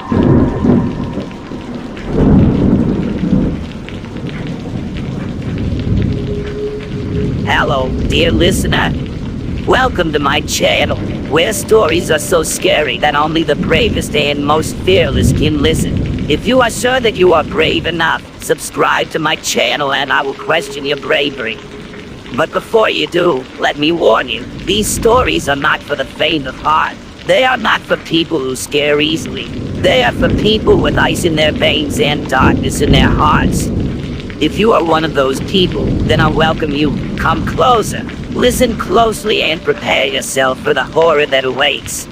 Hello, dear listener. Welcome to my channel, where stories are so scary that only the bravest and most fearless can listen. If you are sure that you are brave enough, subscribe to my channel and I will question your bravery. But before you do, let me warn you, these stories are not for the faint of heart. They are not for people who scare easily. They are for people with ice in their veins and darkness in their hearts. If you are one of those people, then I welcome you. Come closer, listen closely, and prepare yourself for the horror that awaits.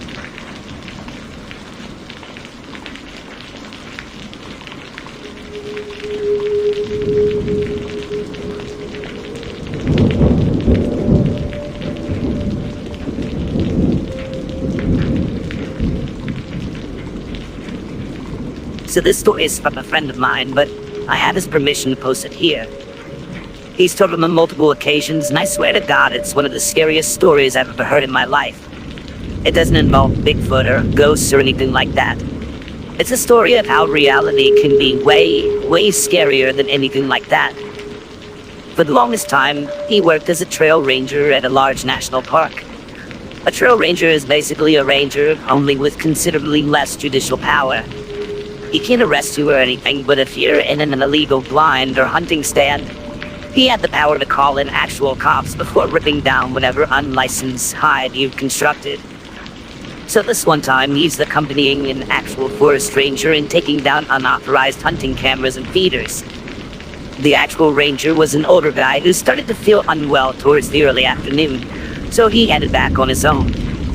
So this story is from a friend of mine, but I have his permission to post it here. He's told them on multiple occasions, and I swear to God, it's one of the scariest stories I've ever heard in my life. It doesn't involve Bigfoot or ghosts or anything like that. It's a story of how reality can be way scarier than anything like that. For the longest time, he worked as a trail ranger at a large national park. A trail ranger is basically a ranger, only with considerably less judicial power. He can't arrest you or anything, but if you're in an illegal blind or hunting stand, he had the power to call in actual cops before ripping down whatever unlicensed hide you've constructed. So this one time, he's accompanying an actual forest ranger in taking down unauthorized hunting cameras and feeders. The actual ranger was an older guy who started to feel unwell towards the early afternoon, so he headed back on his own.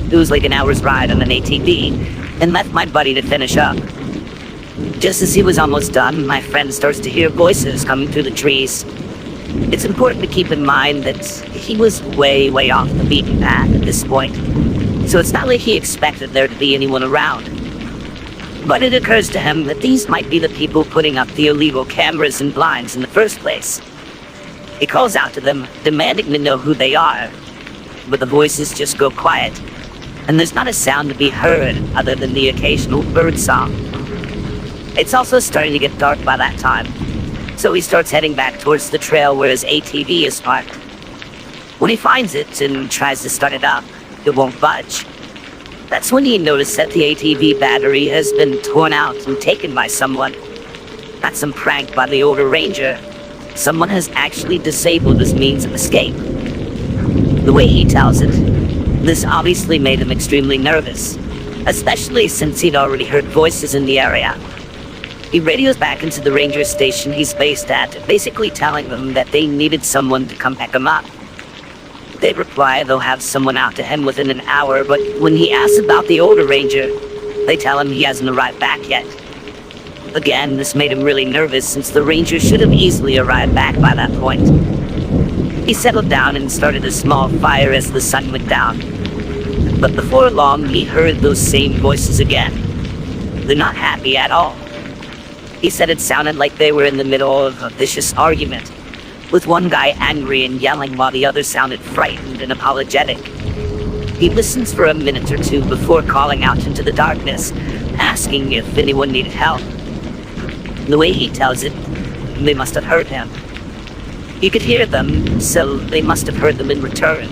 It was like an hour's ride on an ATV, and left my buddy to finish up. Just as he was almost done, my friend starts to hear voices coming through the trees. It's important to keep in mind that he was way off the beaten path at this point, so it's not like he expected there to be anyone around. But it occurs to him that these might be the people putting up the illegal cameras and blinds in the first place. He calls out to them, demanding to know who they are, but the voices just go quiet, and there's not a sound to be heard other than the occasional bird song. It's also starting to get dark by that time, so he starts heading back towards the trail where his ATV is parked. When he finds it and tries to start it up, it won't budge. That's when he noticed that the ATV battery has been torn out and taken by someone. Not some prank by the older ranger. Someone has actually disabled his means of escape. The way he tells it, this obviously made him extremely nervous, especially since he'd already heard voices in the area. He radios back into the ranger station he's based at, basically telling them that they needed someone to come pick him up. They reply they'll have someone out to him within an hour, but when he asks about the older ranger, they tell him he hasn't arrived back yet. Again, this made him really nervous since the ranger should have easily arrived back by that point. He settled down and started a small fire as the sun went down. But before long, he heard those same voices again. They're not happy at all. He said it sounded like they were in the middle of a vicious argument, with one guy angry and yelling while the other sounded frightened and apologetic. He listens for a minute or two before calling out into the darkness, asking if anyone needed help. The way he tells it, they must have heard him. He could hear them, so they must have heard them in return.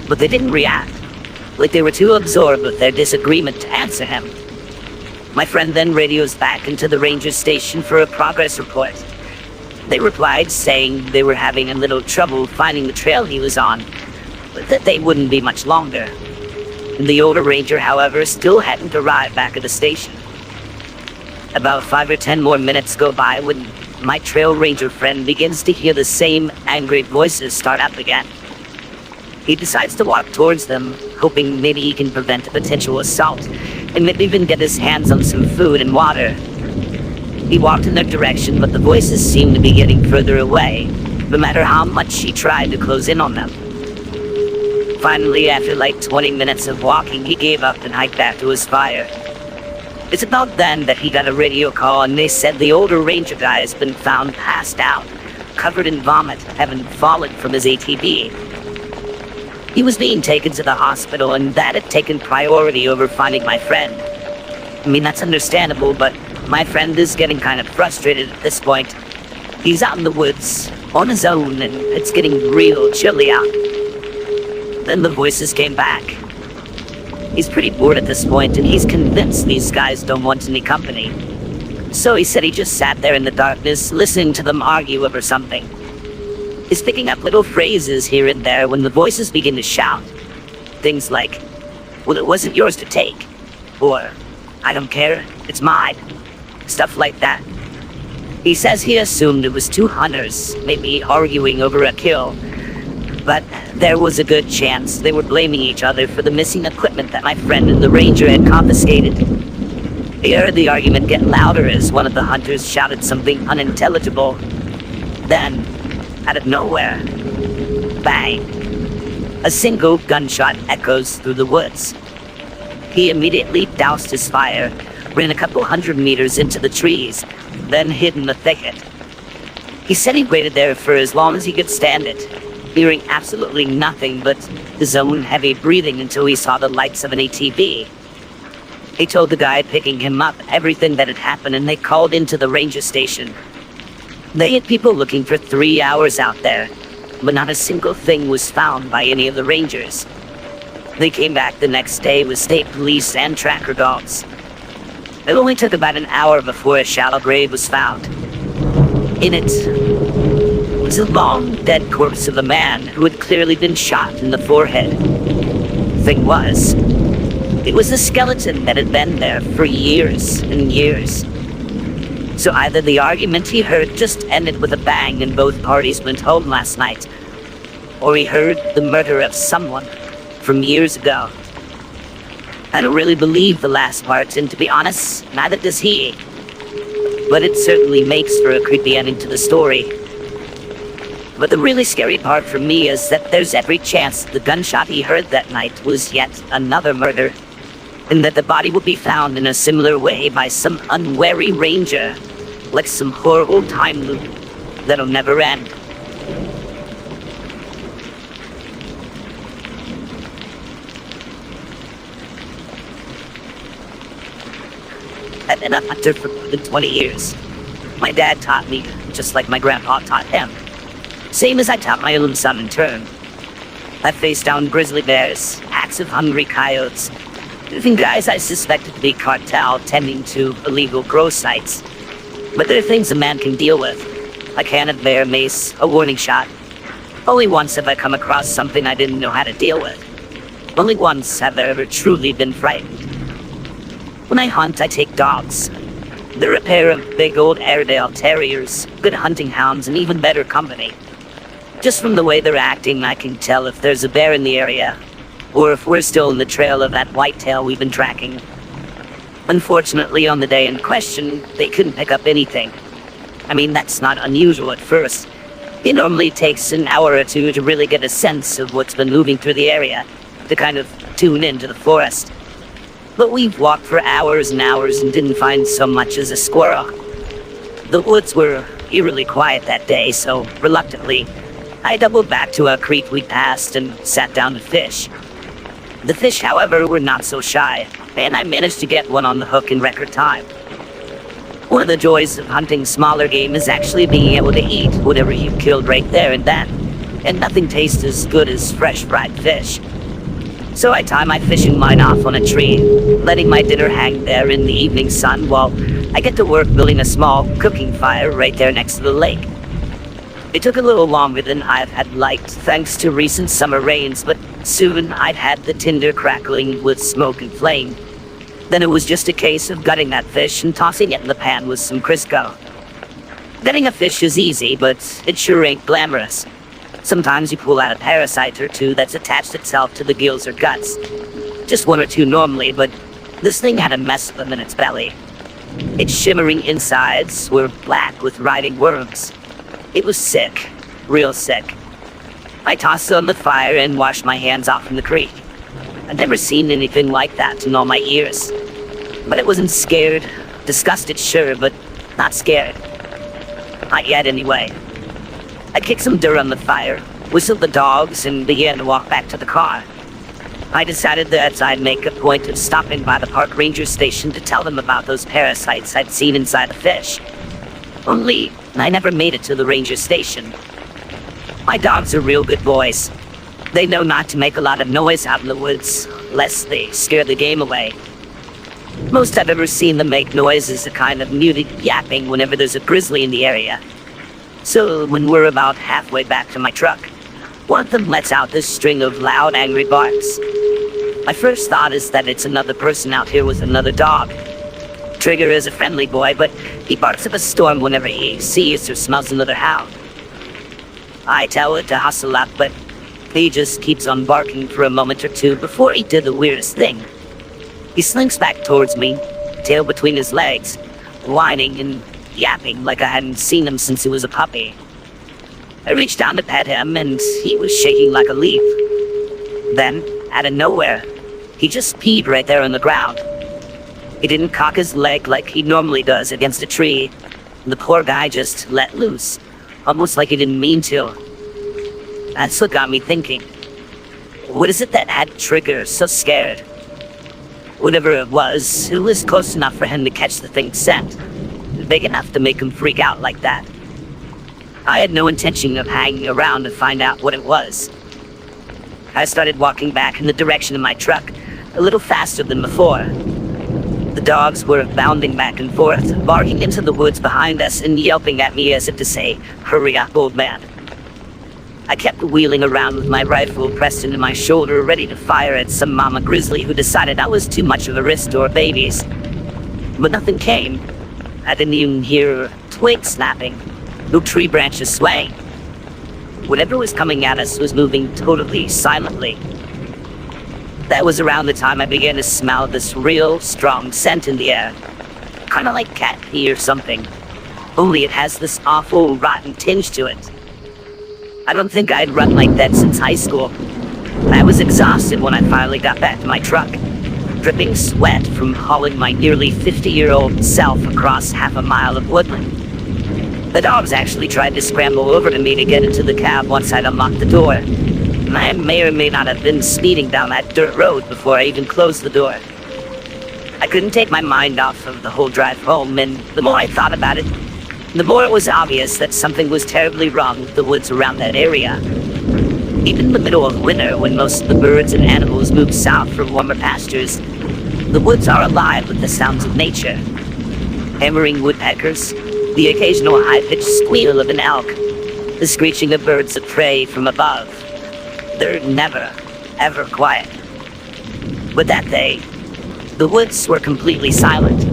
But they didn't react, like they were too absorbed with their disagreement to answer him. My friend then radios back into the ranger station for a progress report. They replied saying they were having a little trouble finding the trail he was on, but that they wouldn't be much longer. The older ranger, however, still hadn't arrived back at the station. About 5 or 10 more minutes go by when my trail ranger friend begins to hear the same angry voices start up again. He decides to walk towards them, hoping maybe he can prevent a potential assault, and maybe even get his hands on some food and water. He walked in their direction, but the voices seemed to be getting further away, no matter how much he tried to close in on them. Finally, after like 20 minutes of walking, he gave up and hiked back to his fire. It's about then that he got a radio call, and they said the older ranger guy has been found passed out, covered in vomit, having fallen from his ATV. He was being taken to the hospital, and that had taken priority over finding my friend. I mean, that's understandable, but my friend is getting kind of frustrated at this point. He's out in the woods, on his own, and it's getting real chilly out. Then the voices came back. He's pretty bored at this point, and he's convinced these guys don't want any company. So he said he just sat there in the darkness, listening to them argue over something. He's picking up little phrases here and there when the voices begin to shout. Things like, well, it wasn't yours to take. Or, I don't care, it's mine. Stuff like that. He says he assumed it was two hunters, maybe arguing over a kill. But there was a good chance they were blaming each other for the missing equipment that my friend and the ranger had confiscated. He heard the argument get louder as one of the hunters shouted something unintelligible. Then, out of nowhere, bang! A single gunshot echoes through the woods. He immediately doused his fire, ran a couple 100 meters into the trees, then hid in the thicket. He said he waited there for as long as he could stand it, hearing absolutely nothing but his own heavy breathing until he saw the lights of an ATV. He told the guy picking him up everything that had happened, and they called into the ranger station. They had people looking for 3 hours out there, but not a single thing was found by any of the rangers. They came back the next day with state police and tracker dogs. It only took about an hour before a shallow grave was found. In it was a long, dead corpse of a man who had clearly been shot in the forehead. Thing was, it was a skeleton that had been there for years and years. So either the argument he heard just ended with a bang and both parties went home last night, or he heard the murder of someone from years ago. I don't really believe the last part, and to be honest, neither does he. But it certainly makes for a creepy ending to the story. But the really scary part for me is that there's every chance the gunshot he heard that night was yet another murder, and that the body will be found in a similar way by some unwary ranger, like some horrible time loop that'll never end. I've been a hunter for more than 20 years. My dad taught me, just like my grandpa taught him. Same as I taught my own son in turn. I faced down grizzly bears, packs of hungry coyotes, even guys I suspected to be cartel tending to illegal grow sites. But there are things a man can deal with. A can of bear mace, a warning shot. Only once have I come across something I didn't know how to deal with. Only once have I ever truly been frightened. When I hunt, I take dogs. They're a pair of big old Airedale terriers, good hunting hounds, and even better company. Just from the way they're acting, I can tell if there's a bear in the area, or if we're still in the trail of that whitetail we've been tracking. Unfortunately, on the day in question, they couldn't pick up anything. I mean, that's not unusual at first. It normally takes an hour or two to really get a sense of what's been moving through the area, to kind of tune into the forest. But we've walked for hours and hours and didn't find so much as a squirrel. The woods were eerily quiet that day, so reluctantly, I doubled back to a creek we passed and sat down to fish. The fish, however, were not so shy, and I managed to get one on the hook in record time. One of the joys of hunting smaller game is actually being able to eat whatever you killed right there and then, and nothing tastes as good as fresh fried fish. So I tie my fishing line off on a tree, letting my dinner hang there in the evening sun while I get to work building a small cooking fire right there next to the lake. It took a little longer than I've had liked thanks to recent summer rains, but soon I'd had the tinder crackling with smoke and flame. Then it was just a case of gutting that fish and tossing it in the pan with some Crisco. Gutting a fish is easy, but it sure ain't glamorous. Sometimes you pull out a parasite or two that's attached itself to the gills or guts. Just one or two normally, but this thing had a mess of them in its belly. Its shimmering insides were black with rotting worms. It was sick, real sick. I tossed it on the fire and washed my hands off in the creek. I'd never seen anything like that in all my years. But I wasn't scared. Disgusted, sure, but not scared. Not yet, anyway. I kicked some dirt on the fire, whistled the dogs, and began to walk back to the car. I decided that I'd make a point of stopping by the park ranger station to tell them about those parasites I'd seen inside the fish. Only, I never made it to the ranger station. My dogs are real good boys. They know not to make a lot of noise out in the woods, lest they scare the game away. Most I've ever seen them make noise is a kind of muted yapping whenever there's a grizzly in the area. So when we're about halfway back to my truck, one of them lets out this string of loud, angry barks. My first thought is that it's another person out here with another dog. Trigger is a friendly boy, but he barks up a storm whenever he sees or smells another hound. I tell it to hustle up, but he just keeps on barking for a moment or two before he did the weirdest thing. He slinks back towards me, tail between his legs, whining and yapping like I hadn't seen him since he was a puppy. I reached down to pet him, and he was shaking like a leaf. Then, out of nowhere, he just peed right there on the ground. He didn't cock his leg like he normally does against a tree. The poor guy just let loose, almost like he didn't mean to. That's what got me thinking. What is it that had Trigger so scared? Whatever it was close enough for him to catch the thing's scent. Big enough to make him freak out like that. I had no intention of hanging around to find out what it was. I started walking back in the direction of my truck, a little faster than before. The dogs were bounding back and forth, barking into the woods behind us and yelping at me as if to say, "Hurry up, old man." I kept wheeling around with my rifle pressed into my shoulder, ready to fire at some mama grizzly who decided I was too much of a risk to her babies. But nothing came. I didn't even hear a twig snapping, no tree branches swaying. Whatever was coming at us was moving totally silently. That was around the time I began to smell this real strong scent in the air. Kind of like cat pee or something. Only it has this awful rotten tinge to it. I don't think I'd run like that since high school. I was exhausted when I finally got back to my truck, dripping sweat from hauling my nearly 50-year-old self across half a mile of woodland. The dogs actually tried to scramble over to me to get into the cab once I'd unlocked the door. I may or may not have been speeding down that dirt road before I even closed the door. I couldn't take my mind off of the whole drive home, and the more I thought about it, the more it was obvious that something was terribly wrong with the woods around that area. Even in the middle of winter, when most of the birds and animals move south for warmer pastures, the woods are alive with the sounds of nature. Hammering woodpeckers, the occasional high-pitched squeal of an elk, the screeching of birds of prey from above. They're never, ever quiet. But that day, the woods were completely silent.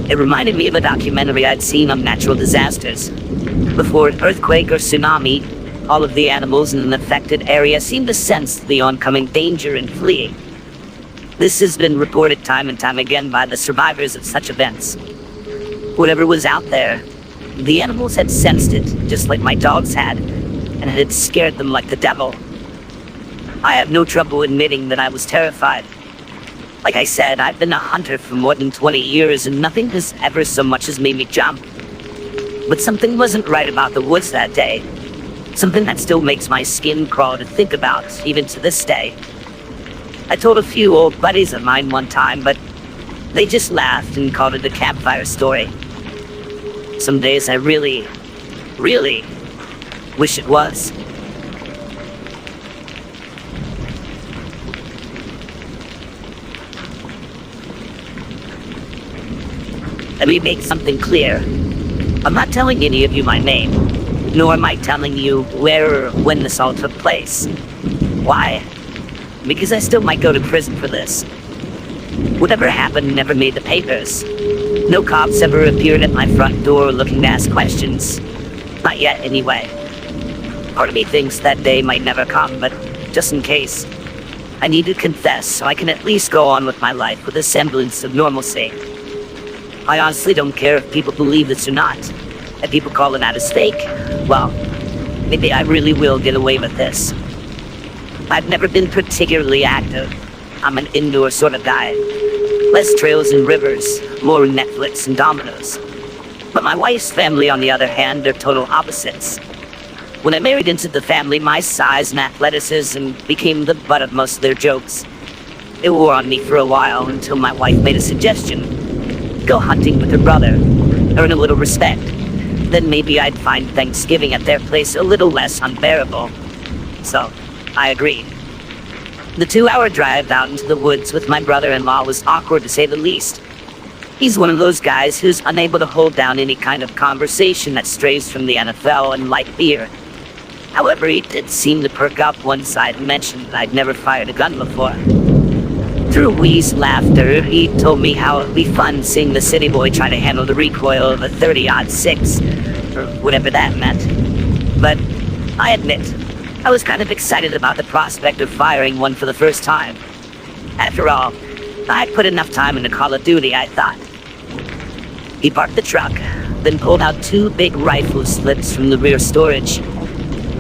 It reminded me of a documentary I'd seen on natural disasters. Before an earthquake or tsunami, all of the animals in an affected area seemed to sense the oncoming danger and flee. This has been reported time and time again by the survivors of such events. Whatever was out there, the animals had sensed it, just like my dogs had, and it had scared them like the devil. I have no trouble admitting that I was terrified. Like I said, I've been a hunter for more than 20 years, and nothing has ever so much as made me jump. But something wasn't right about the woods that day. Something that still makes my skin crawl to think about, even to this day. I told a few old buddies of mine one time, but they just laughed and called it a campfire story. Some days I really, really wish it was. Let me make something clear. I'm not telling any of you my name, nor am I telling you where or when this all took place. Why? Because I still might go to prison for this. Whatever happened never made the papers. No cops ever appeared at my front door looking to ask questions. Not yet, anyway. Part of me thinks that day might never come, but just in case, I need to confess so I can at least go on with my life with a semblance of normalcy. I honestly don't care if people believe this or not. If people call it out as fake, well, maybe I really will get away with this. I've never been particularly active. I'm an indoor sort of guy. Less trails and rivers, more Netflix and dominoes. But my wife's family, on the other hand, are total opposites. When I married into the family, my size and athleticism became the butt of most of their jokes. It wore on me for a while until my wife made a suggestion. Go hunting with her brother, earn a little respect. Then maybe I'd find Thanksgiving at their place a little less unbearable. So, I agreed. The 2-hour drive out into the woods with my brother-in-law was awkward to say the least. He's one of those guys who's unable to hold down any kind of conversation that strays from the NFL and light beer. However, he did seem to perk up once I'd mentioned that I'd never fired a gun before. Through wheezed laughter, he told me how it'd be fun seeing the city boy try to handle the recoil of a 30-06, or whatever that meant. But I admit, I was kind of excited about the prospect of firing one for the first time. After all, I'd put enough time into Call of Duty, I thought. He parked the truck, then pulled out 2 big rifle slips from the rear storage.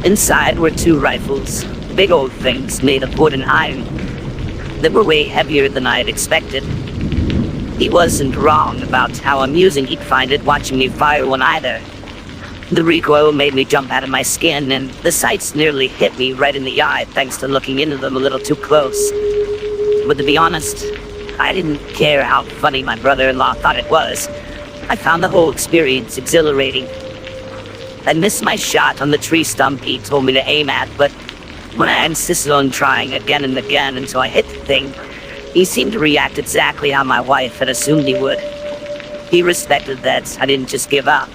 Inside were 2 rifles, big old things made of wood and iron. They were way heavier than I had expected. He wasn't wrong about how amusing he'd find it watching me fire one either. The recoil made me jump out of my skin, and the sights nearly hit me right in the eye thanks to looking into them a little too close. But to be honest, I didn't care how funny my brother-in-law thought it was. I found the whole experience exhilarating. I missed my shot on the tree stump he told me to aim at, but when I insisted on trying again and again until I hit the thing, he seemed to react exactly how my wife had assumed he would. He respected that I didn't just give up.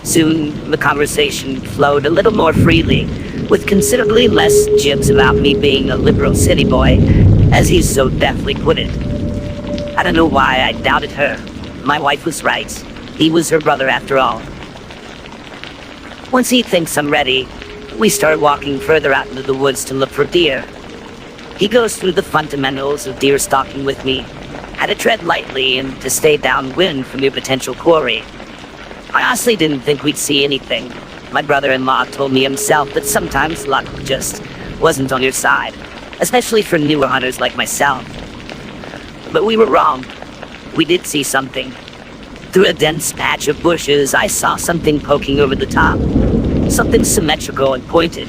Soon, the conversation flowed a little more freely, with considerably less jibs about me being a liberal city boy, as he so deftly put it. I don't know why I doubted her. My wife was right. He was her brother after all. Once he thinks I'm ready, we start walking further out into the woods to look for deer. He goes through the fundamentals of deer stalking with me, how to tread lightly and to stay downwind from your potential quarry. I honestly didn't think we'd see anything. My brother-in-law told me himself that sometimes luck just wasn't on your side, especially for newer hunters like myself. But we were wrong. We did see something. Through a dense patch of bushes, I saw something poking over the top. Something symmetrical and pointed.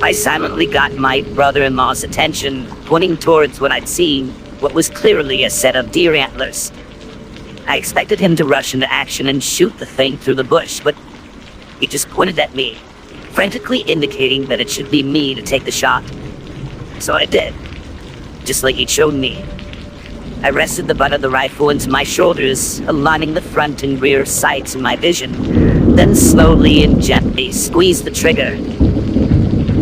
I silently got my brother-in-law's attention, pointing towards what I'd seen, what was clearly a set of deer antlers. I expected him to rush into action and shoot the thing through the bush, but he just pointed at me, frantically indicating that it should be me to take the shot. So I did, just like he'd shown me. I rested the butt of the rifle into my shoulders, aligning the front and rear sights in my vision, then slowly and gently squeezed the trigger.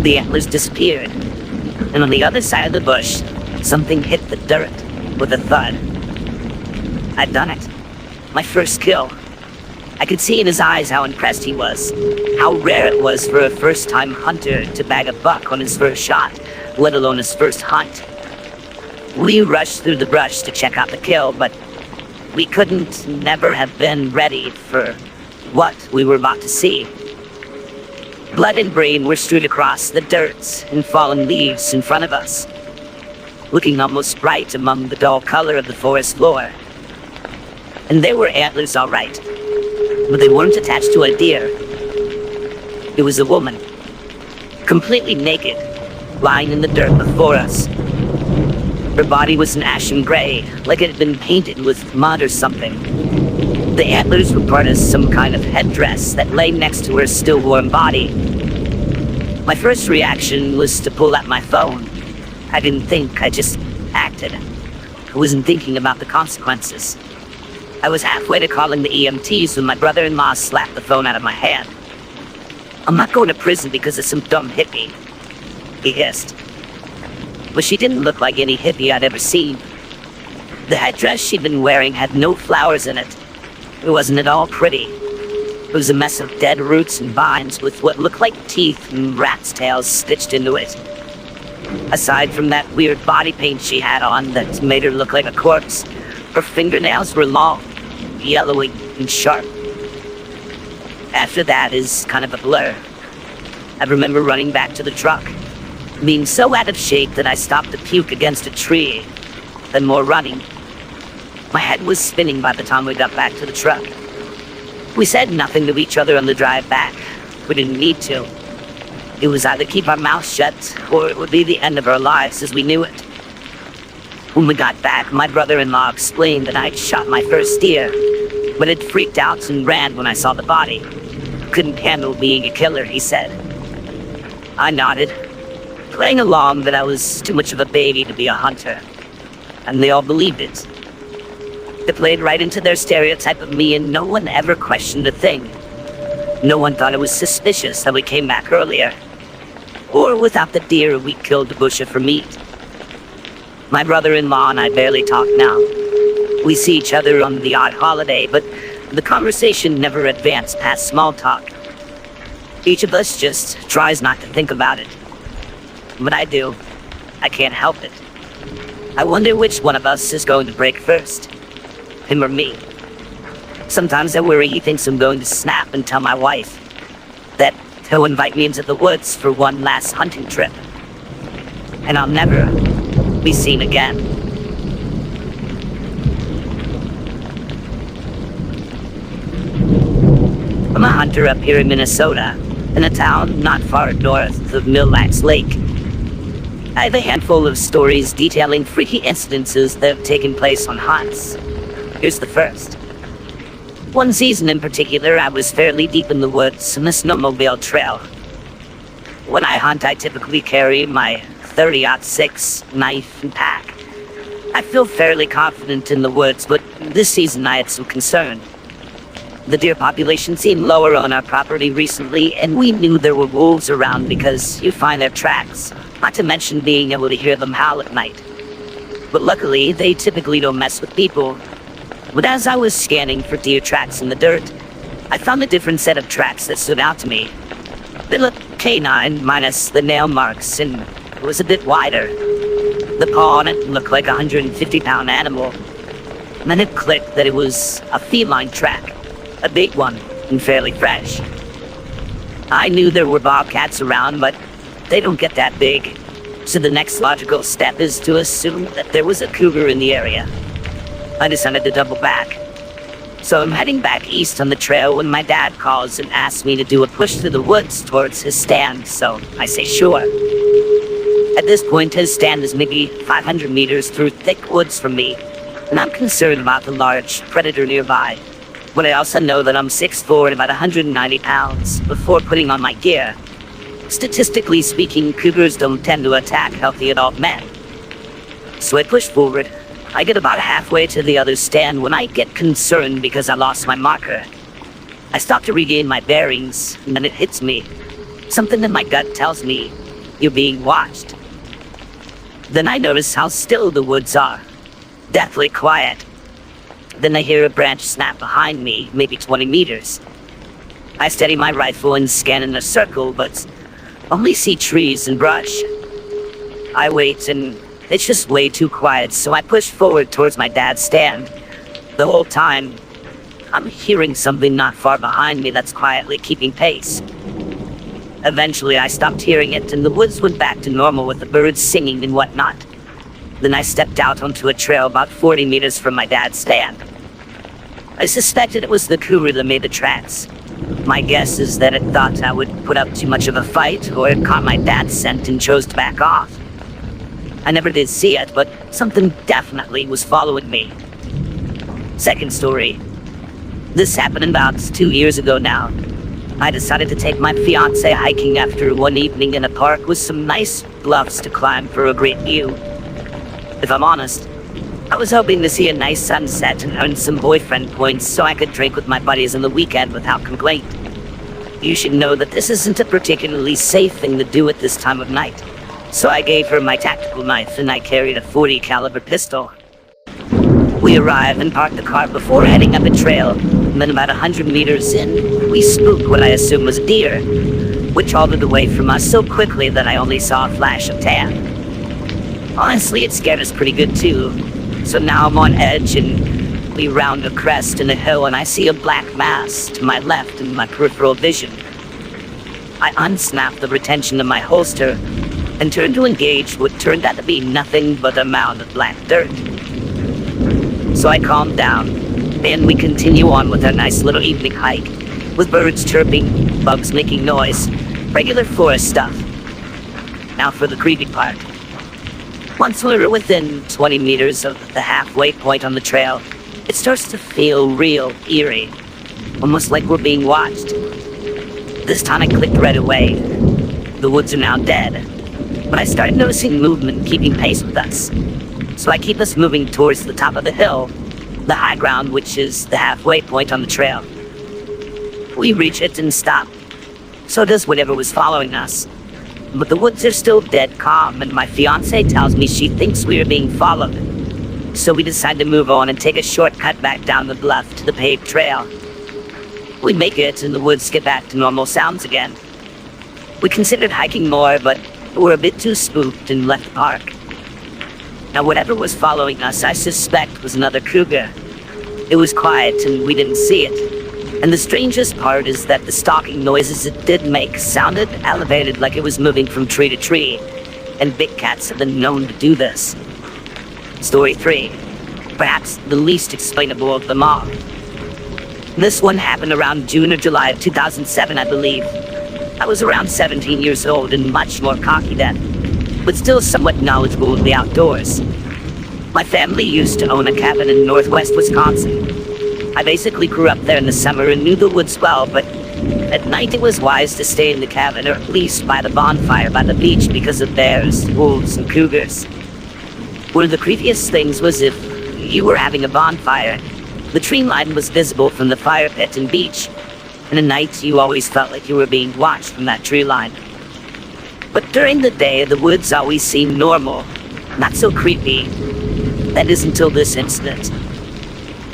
The antlers disappeared, and on the other side of the bush, something hit the dirt with a thud. I'd done it. My first kill. I could see in his eyes how impressed he was, how rare it was for a first-time hunter to bag a buck on his first shot, let alone his first hunt. We rushed through the brush to check out the kill, but we couldn't never have been ready for what we were about to see. Blood and brain were strewed across the dirt and fallen leaves in front of us, looking almost bright among the dull color of the forest floor. And they were antlers, all right, but they weren't attached to a deer. It was a woman, completely naked, lying in the dirt before us. Her body was an ashen gray, like it had been painted with mud or something. The antlers were part of some kind of headdress that lay next to her still warm body. My first reaction was to pull out my phone. I didn't think, I just acted. I wasn't thinking about the consequences. I was halfway to calling the EMTs when my brother-in-law slapped the phone out of my hand. "I'm not going to prison because of some dumb hippie," he hissed. But she didn't look like any hippie I'd ever seen. The headdress she'd been wearing had no flowers in it. It wasn't at all pretty. It was a mess of dead roots and vines with what looked like teeth and rat's tails stitched into it. Aside from that weird body paint she had on that made her look like a corpse, her fingernails were long, yellowy, and sharp. After that is kind of a blur. I remember running back to the truck, being so out of shape that I stopped to puke against a tree, then more running. My head was spinning by the time we got back to the truck. We said nothing to each other on the drive back. We didn't need to. It was either keep our mouths shut, or it would be the end of our lives as we knew it. When we got back, my brother-in-law explained that I'd shot my first deer, but had freaked out and ran when I saw the body. Couldn't handle being a killer, he said. I nodded, playing along that I was too much of a baby to be a hunter, and they all believed it. They played right into their stereotype of me, and no one ever questioned a thing. No one thought it was suspicious that we came back earlier, or without the deer we killed to bush it for meat. My brother-in-law and I barely talk now. We see each other on the odd holiday, but the conversation never advanced past small talk. Each of us just tries not to think about it. But I do. I can't help it. I wonder which one of us is going to break first. Him or me. Sometimes I worry he thinks I'm going to snap and tell my wife that he'll invite me into the woods for one last hunting trip. And I'll never be seen again. I'm a hunter up here in Minnesota, in a town not far north of Mille Lacs Lake. I have a handful of stories detailing freaky incidences that have taken place on hunts. Here's the first. One season in particular, I was fairly deep in the woods on a snowmobile trail. When I hunt, I typically carry my .30-06 knife and pack. I feel fairly confident in the woods, but this season I had some concern. The deer population seemed lower on our property recently, and we knew there were wolves around because you find their tracks, not to mention being able to hear them howl at night. But luckily, they typically don't mess with people. But as I was scanning for deer tracks in the dirt, I found a different set of tracks that stood out to me. They looked canine minus the nail marks, and it was a bit wider. The paw on it looked like a 150-pound animal. And then it clicked that it was a feline track, a big one and fairly fresh. I knew there were bobcats around, but they don't get that big. So the next logical step is to assume that there was a cougar in the area. I decided to double back. So I'm heading back east on the trail when my dad calls and asks me to do a push through the woods towards his stand, so I say sure. At this point, his stand is maybe 500 meters through thick woods from me, and I'm concerned about the large predator nearby. But I also know that I'm 6'4" and about 190 pounds before putting on my gear. Statistically speaking, cougars don't tend to attack healthy adult men. So I push forward. I get about halfway to the other stand when I get concerned because I lost my marker. I stop to regain my bearings, and then it hits me. Something in my gut tells me, you're being watched. Then I notice how still the woods are. Deathly quiet. Then I hear a branch snap behind me, maybe 20 meters. I steady my rifle and scan in a circle, but only see trees and brush. I wait, and it's just way too quiet, so I push forward towards my dad's stand. The whole time, I'm hearing something not far behind me that's quietly keeping pace. Eventually, I stopped hearing it, and the woods went back to normal with the birds singing and whatnot. Then I stepped out onto a trail about 40 meters from my dad's stand. I suspected it was the cougar that made the tracks. My guess is that it thought I would put up too much of a fight, or it caught my dad's scent and chose to back off. I never did see it, but something definitely was following me. Second story. This happened about 2 years ago now. I decided to take my fiance hiking after one evening in a park with some nice bluffs to climb for a great view. If I'm honest, I was hoping to see a nice sunset and earn some boyfriend points so I could drink with my buddies on the weekend without complaint. You should know that this isn't a particularly safe thing to do at this time of night. So I gave her my tactical knife, and I carried a .40 caliber pistol. We arrived and parked the car before heading up a trail, and then about 100 meters in, we spooked what I assumed was a deer, which halted away from us so quickly that I only saw a flash of tan. Honestly, it scared us pretty good too. So now I'm on edge, and we round a crest in a hill, and I see a black mass to my left in my peripheral vision. I unsnapped the retention of my holster and turned to engage what turned out to be nothing but a mound of black dirt. So I calmed down, and we continue on with our nice little evening hike, with birds chirping, bugs making noise, regular forest stuff. Now for the creepy part. Once we're within 20 meters of the halfway point on the trail, it starts to feel real eerie, almost like we're being watched. This time I clicked right away. The woods are now dead, but I started noticing movement keeping pace with us. So I keep us moving towards the top of the hill, the high ground, which is the halfway point on the trail. We reach it and stop. So does whatever was following us. But the woods are still dead calm, and my fiancée tells me she thinks we are being followed. So we decide to move on and take a shortcut back down the bluff to the paved trail. We make it, and the woods get back to normal sounds again. We considered hiking more, but were a bit too spooked and left the park. Now whatever was following us, I suspect was another cougar. It was quiet, and we didn't see it. And the strangest part is that the stalking noises it did make sounded elevated, like it was moving from tree to tree, and big cats have been known to do this. Story 3, perhaps the least explainable of them all. This one happened around June or July of 2007, I believe. I was around 17 years old and much more cocky then, but still somewhat knowledgeable of the outdoors. My family used to own a cabin in northwest Wisconsin. I basically grew up there in the summer and knew the woods well, but at night it was wise to stay in the cabin, or at least by the bonfire by the beach, because of bears, wolves, and cougars. One of the creepiest things was if you were having a bonfire, the tree line was visible from the fire pit and beach, and at night you always felt like you were being watched from that tree line. But during the day, the woods always seemed normal, not so creepy. That is until this incident.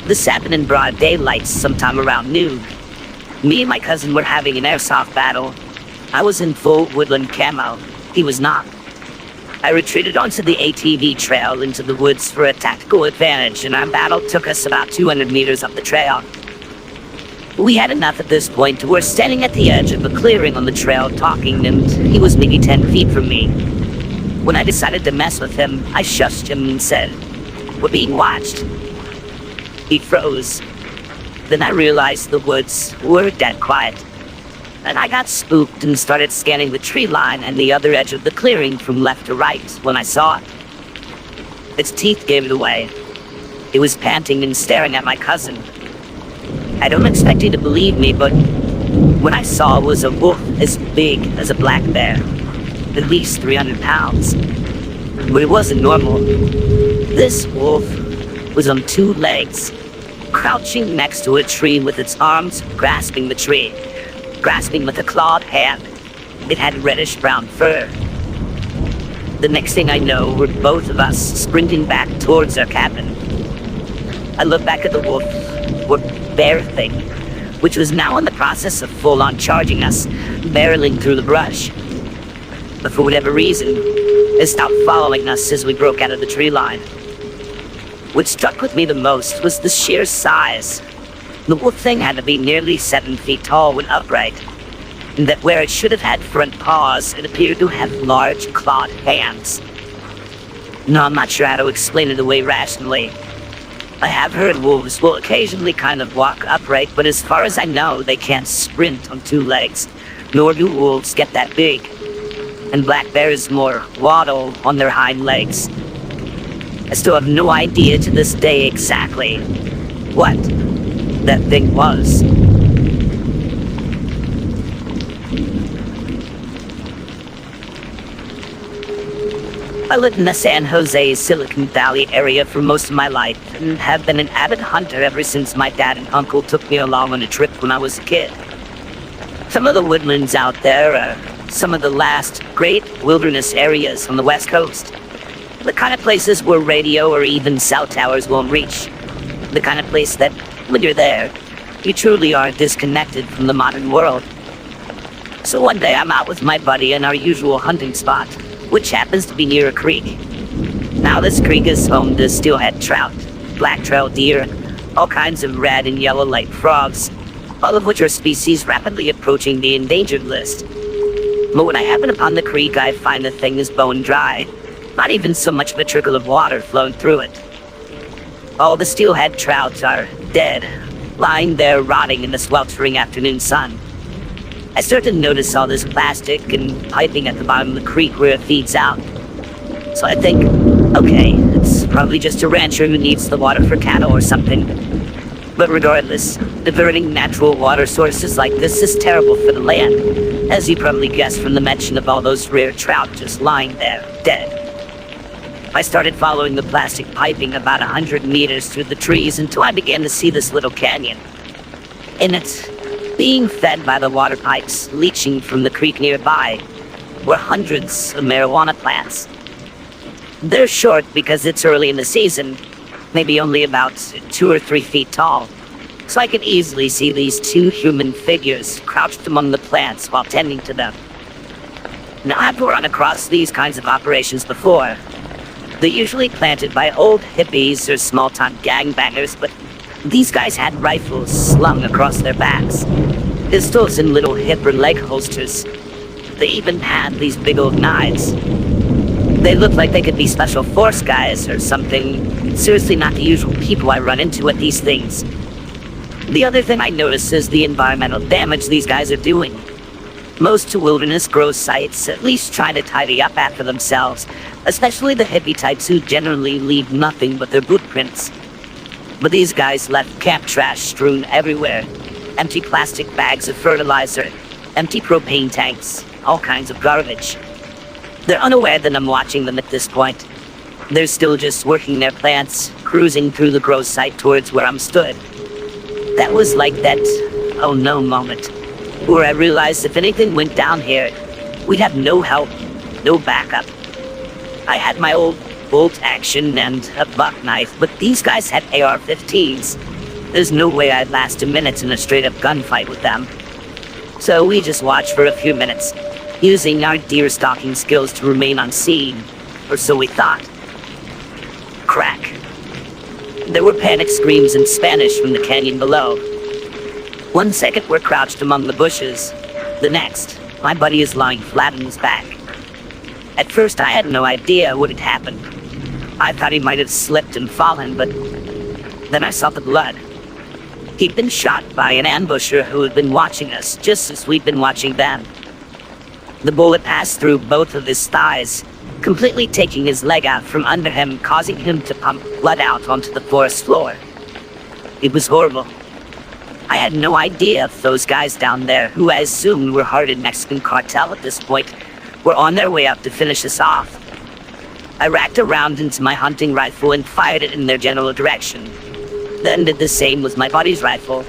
This happened in broad daylight sometime around noon. Me and my cousin were having an airsoft battle. I was in full woodland camo. He was not. I retreated onto the ATV trail into the woods for a tactical advantage, and our battle took us about 200 meters up the trail. We had enough at this point to where standing at the edge of a clearing on the trail talking, and he was maybe 10 feet from me. When I decided to mess with him, I shushed him and said, "We're being watched." He froze. Then I realized the woods were dead quiet, and I got spooked and started scanning the tree line and the other edge of the clearing from left to right when I saw it. Its teeth gave it away. It was panting and staring at my cousin. I don't expect you to believe me, but what I saw was a wolf as big as a black bear, at least 300 pounds. But it wasn't normal. This wolf was on 2 legs, crouching next to a tree with its arms grasping the tree, grasping with a clawed hand. It had reddish-brown fur. The next thing I know, were both of us sprinting back towards our cabin. I looked back at the wolf, or bear thing, which was now in the process of full-on charging us, barreling through the brush. But for whatever reason, it stopped following us as we broke out of the tree line. What struck with me the most was the sheer size. The wolf thing had to be nearly 7 feet tall when upright, and that where it should have had front paws, it appeared to have large clawed hands. No, I'm not sure how to explain it away rationally. I have heard wolves will occasionally kind of walk upright, but as far as I know, they can't sprint on 2 legs, nor do wolves get that big. And black bears more waddle on their hind legs. I still have no idea to this day exactly what that thing was. I lived in the San Jose, Silicon Valley area for most of my life, and have been an avid hunter ever since my dad and uncle took me along on a trip when I was a kid. Some of the woodlands out there are some of the last great wilderness areas on the West Coast. The kind of places where radio or even cell towers won't reach. The kind of place that, when you're there, you truly are disconnected from the modern world. So one day I'm out with my buddy in our usual hunting spot, which happens to be near a creek. Now this creek is home to steelhead trout, black-trail deer, all kinds of red and yellow lake frogs, all of which are species rapidly approaching the endangered list. But when I happen upon the creek, I find the thing is bone dry. Not even so much of a trickle of water flowing through it. All the steelhead trout are dead, lying there rotting in the sweltering afternoon sun. I start to notice all this plastic and piping at the bottom of the creek where it feeds out. So I think, Okay, it's probably just a rancher who needs the water for cattle or something. But regardless, diverting natural water sources like this is terrible for the land, as you probably guessed from the mention of all those rare trout just lying there, dead. I started following the plastic piping about 100 meters through the trees until I began to see this little canyon. In it, being fed by the water pipes leaching from the creek nearby, were hundreds of marijuana plants. They're short because it's early in the season, maybe only about 2 or 3 feet tall, so I could easily see these 2 human figures crouched among the plants while tending to them. Now, I've run across these kinds of operations before. They're usually planted by old hippies or small-time gangbangers, but these guys had rifles slung across their backs, pistols in little hip or leg holsters. They even had these big old knives. They look like they could be special force guys or something. Seriously, not the usual people I run into at these things. The other thing I notice is the environmental damage these guys are doing. Most wilderness grow sites at least try to tidy up after themselves, especially the hippie types who generally leave nothing but their footprints. But these guys left camp trash strewn everywhere. Empty plastic bags of fertilizer, empty propane tanks, all kinds of garbage. They're unaware that I'm watching them at this point. They're still just working their plants, cruising through the grow site towards where I'm stood. That was like that oh no moment, where I realized if anything went down here, we'd have no help, no backup. I had my old bolt action and a buck knife, but these guys had AR-15s. There's no way I'd last a minute in a straight-up gunfight with them. So we just watched for a few minutes, using our deer stalking skills to remain unseen, or so we thought. Crack. There were panic screams in Spanish from the canyon below. 1 second we're crouched among the bushes. The next, my buddy is lying flat on his back. At first I had no idea what had happened. I thought he might have slipped and fallen, but then I saw the blood. He'd been shot by an ambusher who had been watching us, just as we'd been watching them. The bullet passed through both of his thighs, completely taking his leg out from under him, causing him to pump blood out onto the forest floor. It was horrible. I had no idea if those guys down there, who I assumed were hardened Mexican cartel at this point, were on their way up to finish us off. I racked around into my hunting rifle and fired it in their general direction. Then did the same with my buddy's rifle,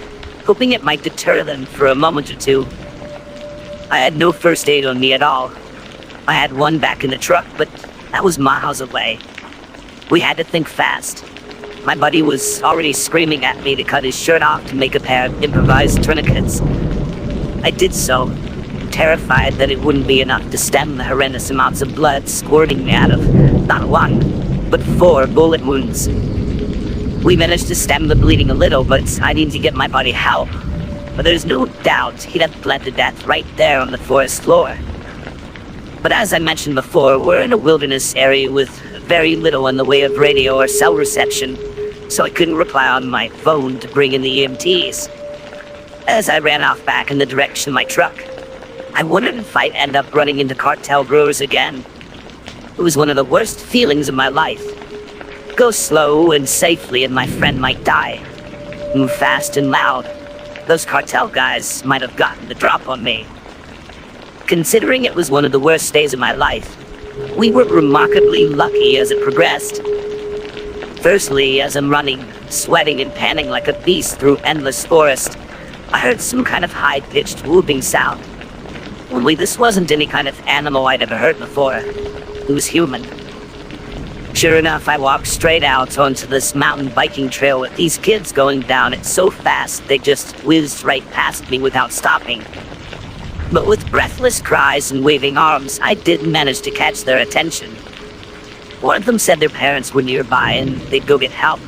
hoping it might deter them for a moment or two. I had no first aid on me at all. I had one back in the truck, but that was miles away. We had to think fast. My buddy was already screaming at me to cut his shirt off to make a pair of improvised tourniquets. I did so, terrified that it wouldn't be enough to stem the horrendous amounts of blood squirting me out of not 1, but 4 bullet wounds. We managed to stem the bleeding a little, but I needed to get my buddy help. But there's no doubt he'd have bled to death right there on the forest floor. But as I mentioned before, we're in a wilderness area with very little in the way of radio or cell reception, so I couldn't rely on my phone to bring in the EMTs. As I ran off back in the direction of my truck, I wondered if I'd end up running into cartel growers again. It was one of the worst feelings of my life. Go slow and safely and my friend might die. Move fast and loud. Those cartel guys might have gotten the drop on me. Considering it was one of the worst days of my life, we were remarkably lucky as it progressed. Firstly, as I'm running, sweating and panting like a beast through endless forest, I heard some kind of high-pitched whooping sound. Only this wasn't any kind of animal I'd ever heard before. It was human. Sure enough, I walked straight out onto this mountain biking trail with these kids going down it so fast they just whizzed right past me without stopping. But with breathless cries and waving arms, I did manage to catch their attention. One of them said their parents were nearby and they'd go get help,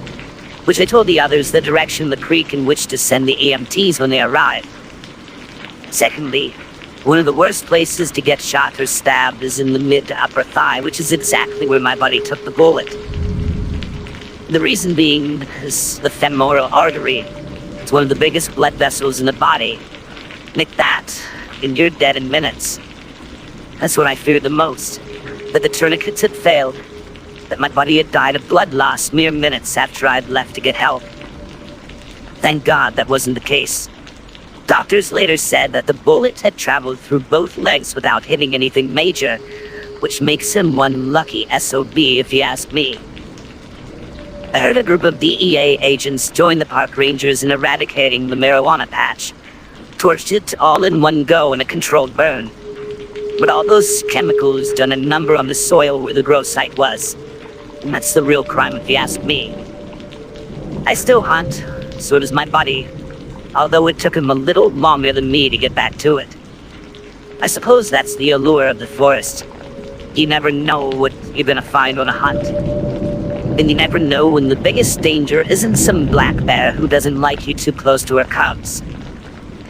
which I told the others the direction of the creek in which to send the EMTs when they arrived. Secondly, one of the worst places to get shot or stabbed is in the mid to upper thigh, which is exactly where my buddy took the bullet. The reason being is the femoral artery. It's one of the biggest blood vessels in the body. Nick that, and you're dead in minutes. That's what I feared the most, that the tourniquets had failed, that my buddy had died of blood loss mere minutes after I'd left to get help. Thank God that wasn't the case. Doctors later said that the bullet had traveled through both legs without hitting anything major, which makes him one lucky SOB if you ask me. I heard a group of DEA agents join the park rangers in eradicating the marijuana patch. Torched it all in one go in a controlled burn. But all those chemicals done a number on the soil where the grow site was. And that's the real crime if you ask me. I still hunt, so does my buddy, although it took him a little longer than me to get back to it. I suppose that's the allure of the forest. You never know what you're gonna find on a hunt. And you never know when the biggest danger isn't some black bear who doesn't like you too close to her cubs.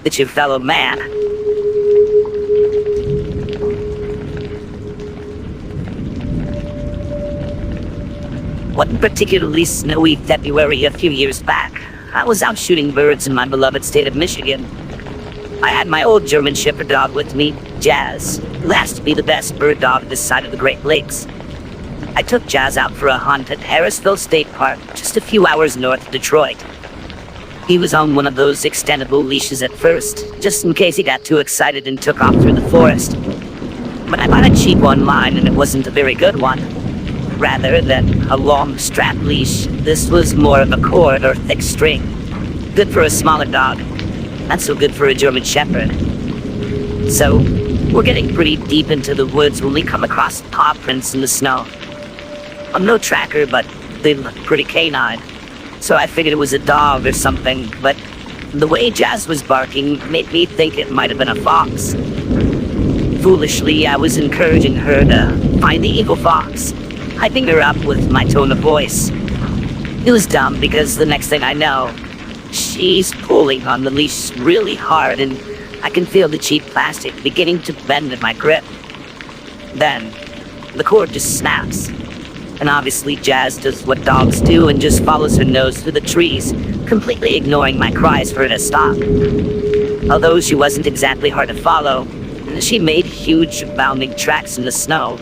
It's your fellow man. One particularly snowy February a few years back, I was out shooting birds in my beloved state of Michigan. I had my old German Shepherd dog with me, Jazz, who has to be the best bird dog this side of the Great Lakes. I took Jazz out for a hunt at Harrisville State Park, just a few hours north of Detroit. He was on one of those extendable leashes at first, just in case he got too excited and took off through the forest. But I bought a cheap online and it wasn't a very good one. Rather than a long strap leash, this was more of a cord or thick string. Good for a smaller dog, not so good for a German Shepherd. So, we're getting pretty deep into the woods when we come across paw prints in the snow. I'm no tracker, but they look pretty canine. So I figured it was a dog or something, but the way Jazz was barking made me think it might have been a fox. Foolishly, I was encouraging her to find the evil fox, hyping her up with my tone of voice. It was dumb because the next thing I know, she's pulling on the leash really hard and I can feel the cheap plastic beginning to bend in my grip. Then, the cord just snaps. And obviously Jazz does what dogs do and just follows her nose through the trees, completely ignoring my cries for her to stop. Although she wasn't exactly hard to follow, she made huge bounding tracks in the snow.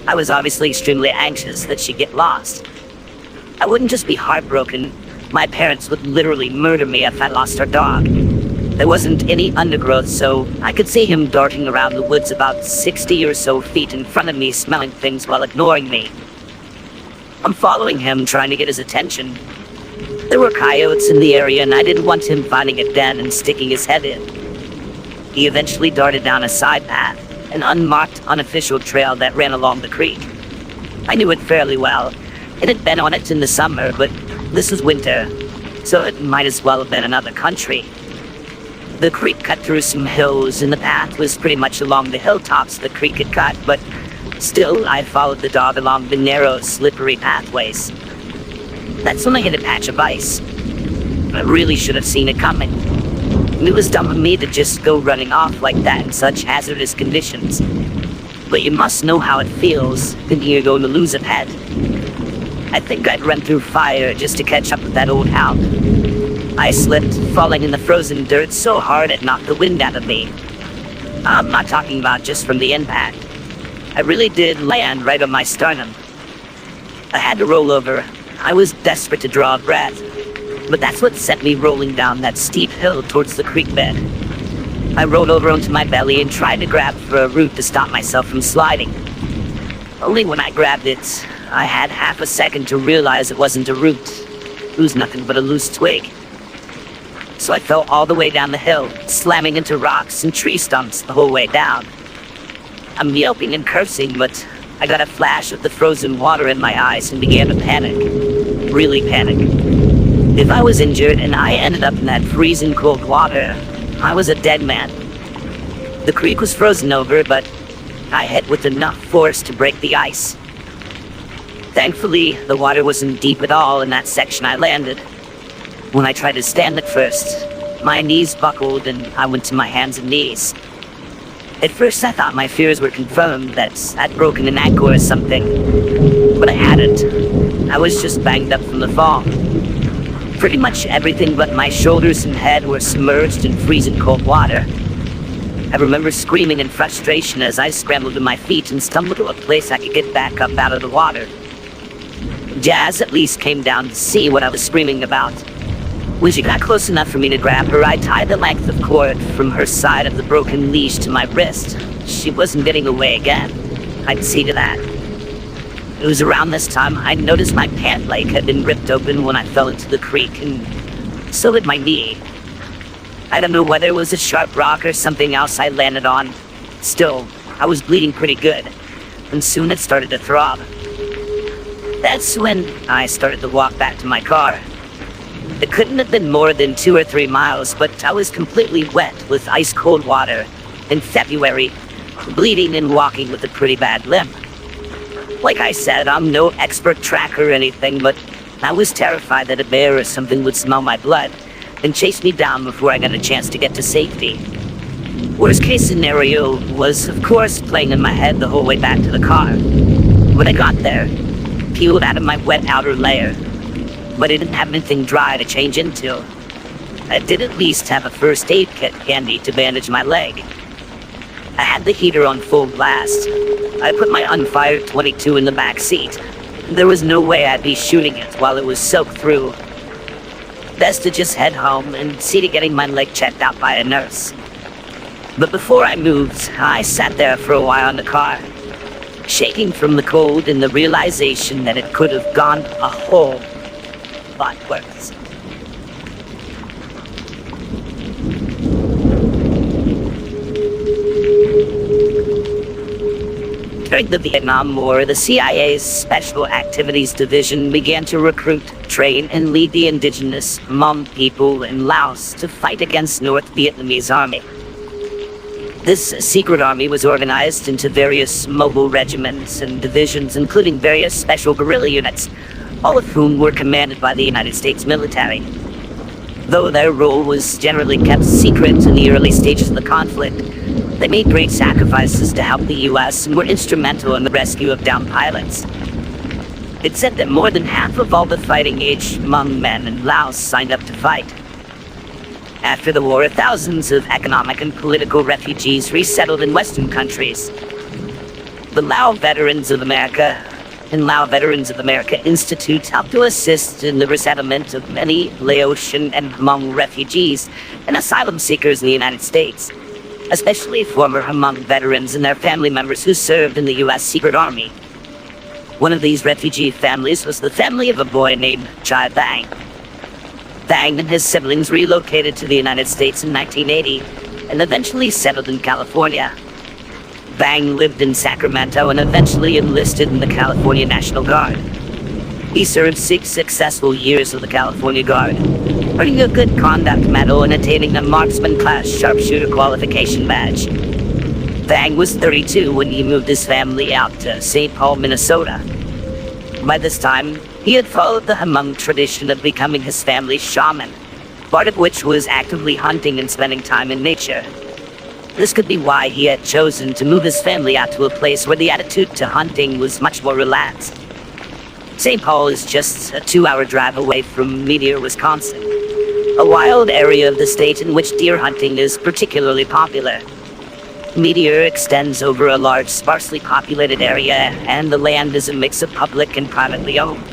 I was obviously extremely anxious that she'd get lost. I wouldn't just be heartbroken, my parents would literally murder me if I lost our dog. There wasn't any undergrowth, so I could see him darting around the woods about 60 or so feet in front of me, smelling things while ignoring me. I'm following him, trying to get his attention. There were coyotes in the area, and I didn't want him finding a den and sticking his head in. He eventually darted down a side path, an unmarked, unofficial trail that ran along the creek. I knew it fairly well. It had been on it in the summer, but this was winter, so it might as well have been another country. The creek cut through some hills, and the path was pretty much along the hilltops the creek had cut, but still, I followed the dog along the narrow, slippery pathways. That's when I hit a patch of ice. I really should have seen it coming. It was dumb of me to just go running off like that in such hazardous conditions. But you must know how it feels, thinking you're going to lose a pet. I think I'd run through fire just to catch up with that old hound. I slipped, falling in the frozen dirt so hard it knocked the wind out of me. I'm not talking about just from the impact. I really did land right on my sternum. I had to roll over. I was desperate to draw a breath, but that's what sent me rolling down that steep hill towards the creek bed. I rolled over onto my belly and tried to grab for a root to stop myself from sliding. Only when I grabbed it, I had half a second to realize it wasn't a root. It was nothing but a loose twig. So I fell all the way down the hill, slamming into rocks and tree stumps the whole way down. I'm yelping and cursing, but I got a flash of the frozen water in my eyes and began to panic. Really panic. If I was injured and I ended up in that freezing cold water, I was a dead man. The creek was frozen over, but I hit with enough force to break the ice. Thankfully, the water wasn't deep at all in that section I landed. When I tried to stand at first, my knees buckled and I went to my hands and knees. At first I thought my fears were confirmed, that I'd broken an ankle or something, but I hadn't. I was just banged up from the fall. Pretty much everything but my shoulders and head were submerged in freezing cold water. I remember screaming in frustration as I scrambled to my feet and stumbled to a place I could get back up out of the water. Jazz at least came down to see what I was screaming about. When she got close enough for me to grab her, I tied the length of cord from her side of the broken leash to my wrist. She wasn't getting away again. I'd see to that. It was around this time I noticed my pant leg had been ripped open when I fell into the creek, and so did my knee. I don't know whether it was a sharp rock or something else I landed on. Still, I was bleeding pretty good, and soon it started to throb. That's when I started to walk back to my car. It couldn't have been more than 2 or 3 miles, but I was completely wet with ice-cold water in February, bleeding and walking with a pretty bad limp. Like I said, I'm no expert tracker or anything, but I was terrified that a bear or something would smell my blood and chase me down before I got a chance to get to safety. Worst case scenario was, of course, playing in my head the whole way back to the car. When I got there, peeled out of my wet outer layer, but I didn't have anything dry to change into. I did at least have a first aid kit handy to bandage my leg. I had the heater on full blast. I put my unfired .22 in the back seat. There was no way I'd be shooting it while it was soaked through. Best to just head home and see to getting my leg checked out by a nurse. But before I moved, I sat there for a while in the car, shaking from the cold and the realization that it could have gone a whole lot worse. During the Vietnam War, the CIA's Special Activities Division began to recruit, train, and lead the indigenous Hmong people in Laos to fight against North Vietnamese Army. This secret army was organized into various mobile regiments and divisions, including various special guerrilla units, all of whom were commanded by the United States military. Though their role was generally kept secret in the early stages of the conflict, they made great sacrifices to help the U.S. and were instrumental in the rescue of downed pilots. It's said that more than half of all the fighting-age Hmong men in Laos signed up to fight. After the war, thousands of economic and political refugees resettled in Western countries. The Lao Veterans of America and Lao Veterans of America Institute helped to assist in the resettlement of many Laotian and Hmong refugees and asylum seekers in the United States, especially former Hmong veterans and their family members who served in the U.S. Secret Army. One of these refugee families was the family of a boy named Chai Bang. Bang and his siblings relocated to the United States in 1980 and eventually settled in California. Bang lived in Sacramento and eventually enlisted in the California National Guard. He served 6 successful years with the California Guard, earning a Good Conduct Medal and attaining a Marksman Class Sharpshooter qualification badge. Bang was 32 when he moved his family out to St. Paul, Minnesota. By this time, he had followed the Hmong tradition of becoming his family's shaman, part of which was actively hunting and spending time in nature. This could be why he had chosen to move his family out to a place where the attitude to hunting was much more relaxed. St. Paul is just a 2-hour drive away from Meteor, Wisconsin, a wild area of the state in which deer hunting is particularly popular. Meteor extends over a large, sparsely populated area, and the land is a mix of public and privately owned.